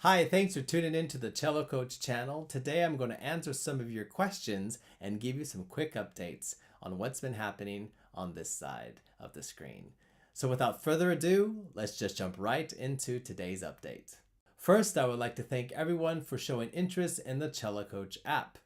Hi, thanks for tuning in to the Cello Coach channel. Today I'm going to answer some of your questions and give you some quick updates on what's been happening on this side of the screen. So without further ado, let's just jump right into today's update. First, I would like to thank everyone for showing interest in the Cello Coach app.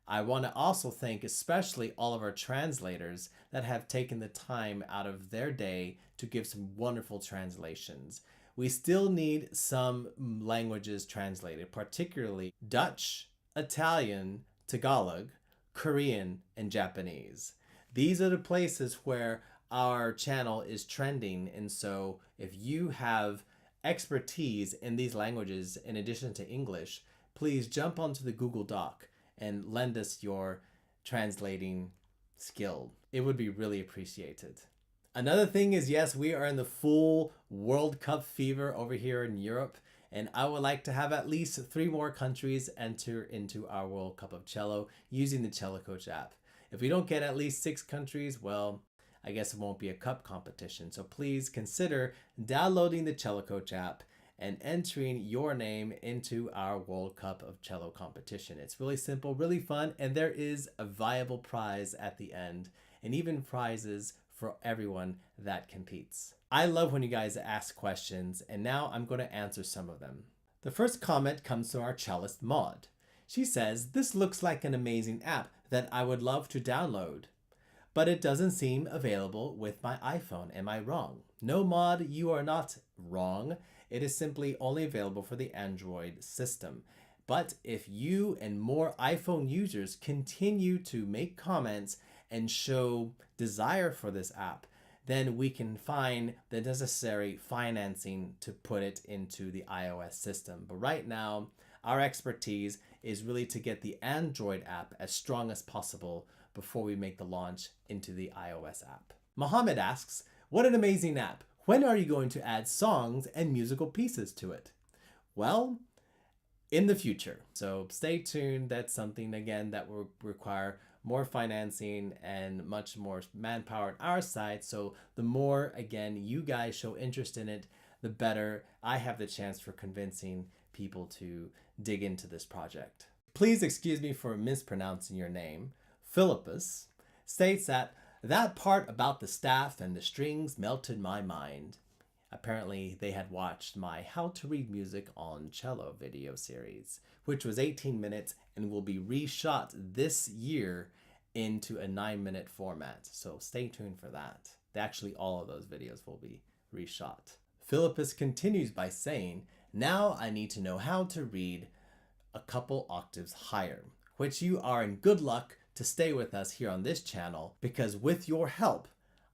I want to also thank especially all of our translators that have taken the time out of their day to give some wonderful translations. We still need some languages translated, particularly Dutch, Italian, Tagalog, Korean, and Japanese. These are the places where our channel is trending, and so if you have expertise in these languages in addition to English, please jump onto the Google Doc and lend us your translating skill. It would be really appreciated. Another thing is, yes, we are in the full World Cup fever over here in Europe, and I would like to have at least 3 more countries enter into our World Cup of Cello using the Cello Coach app. If we don't get at least 6 countries, well, I guess it won't be a cup competition. So please consider downloading the Cello Coach app and entering your name into our World Cup of Cello competition. It's really simple, really fun, and there is a viable prize at the end, and even prizes for everyone that competes. I love when you guys ask questions, and now I'm going to answer some of them. The first comment comes from our cellist Maud. She says, "This looks like an amazing app that I would love to download, but it doesn't seem available with my iPhone. Am I wrong?" No, Maud, you are not wrong. It is simply only available for the Android system. But if you and more iPhone users continue to make comments and show desire for this app, then we can find the necessary financing to put it into the iOS system. But right now, our expertise is really to get the Android app as strong as possible before we make the launch into the iOS app. Mohammed asks, "What an amazing app. When are you going to add songs and musical pieces to it?" Well, in the future. So stay tuned. That's something, again, that will require more financing and much more manpower on our side. So the more, again, you guys show interest in it, the better I have the chance for convincing people to dig into this project. Please excuse me for mispronouncing your name. Philippus states that part about the staff and the strings melted my mind. Apparently, they had watched my How to Read Music on Cello video series, which was 18 minutes and will be reshot this year into a 9-minute format. So stay tuned for that. Actually, all of those videos will be reshot. Philippus continues by saying, "Now I need to know how to read a couple octaves higher," which you are in good luck to stay with us here on this channel, because with your help,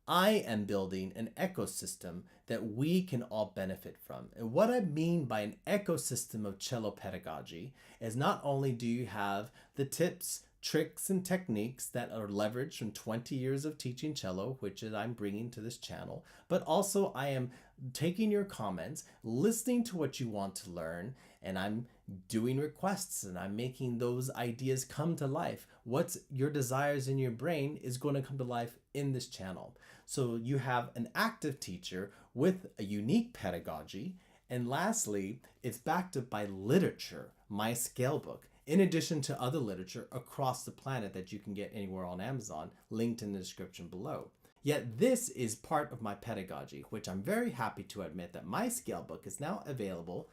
I am building an ecosystem that we can all benefit from. And what I mean by an ecosystem of cello pedagogy is not only do you have the tips, tricks, and techniques that are leveraged from 20 years of teaching cello, which is I'm bringing to this channel, but also I am taking your comments, listening to what you want to learn, and I'm doing requests and I'm making those ideas come to life. What's your desires in your brain is going to come to life in this channel. So you have an active teacher with a unique pedagogy. And lastly, it's backed up by literature, my scale book, in addition to other literature across the planet that you can get anywhere on Amazon, linked in the description below. Yet this is part of my pedagogy, which I'm very happy to admit that my scale book is now available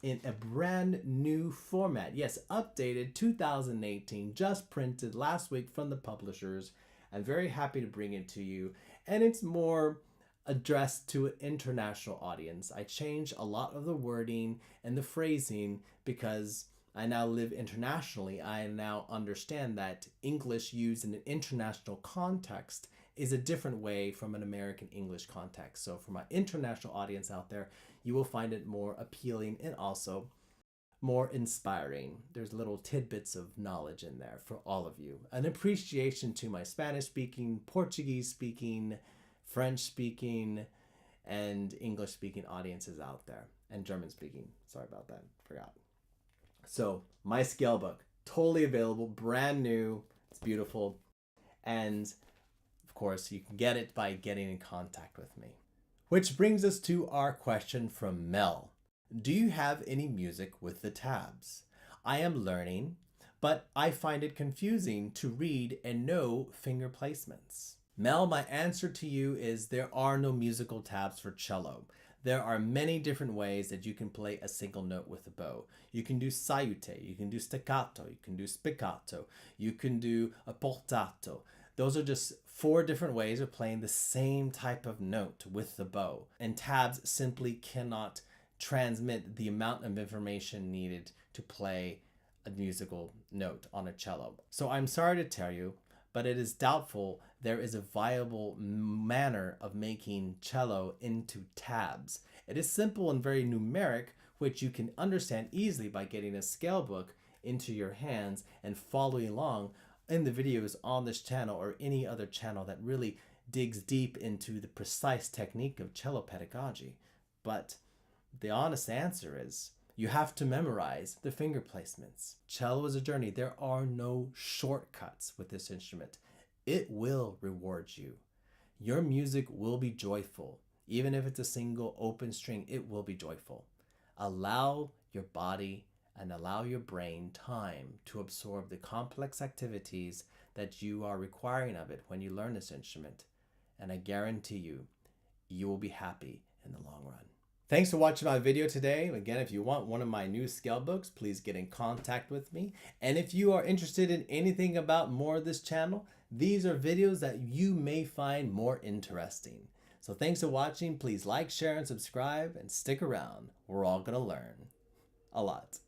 in a brand new format. Yes, updated 2018, just printed last week from the publishers. I'm very happy to bring it to you, and it's more addressed to an international audience. I changed a lot of the wording and the phrasing because I now live internationally. I now understand that English used in an international context is a different way from an American English context. So for my international audience out there, you will find it more appealing and also more inspiring. There's little tidbits of knowledge in there for all of you. An appreciation to my Spanish speaking, Portuguese speaking, French speaking, and English speaking audiences out there, and German speaking. Sorry about that, forgot. So my scale book, totally available, brand new, it's beautiful. And of course, you can get it by getting in contact with me. Which brings us to our question from Mel. Do you have any music with the tabs? I am learning, but I find it confusing to read and know finger placements. Mel, my answer to you is there are no musical tabs for cello. There are many different ways that you can play a single note with a bow. You can do saute, you can do staccato, you can do spiccato, you can do a portato. Those are just 4 different ways of playing the same type of note with the bow. And tabs simply cannot transmit the amount of information needed to play a musical note on a cello. So I'm sorry to tell you, but it is doubtful there is a viable manner of making cello into tabs. It is simple and very numeric, which you can understand easily by getting a scale book into your hands and following along in the videos on this channel or any other channel that really digs deep into the precise technique of cello pedagogy. But the honest answer is you have to memorize the finger placements. Cello is a journey. There are no shortcuts with this instrument. It will reward you. Your music will be joyful. Even if it's a single open string, it will be joyful. Allow your body and allow your brain time to absorb the complex activities that you are requiring of it when you learn this instrument. And I guarantee you, you will be happy in the long run. Thanks for watching my video today. Again, if you want one of my new scale books, please get in contact with me. And if you are interested in anything about more of this channel, these are videos that you may find more interesting. So thanks for watching. Please like, share, and subscribe, and stick around. We're all gonna learn a lot.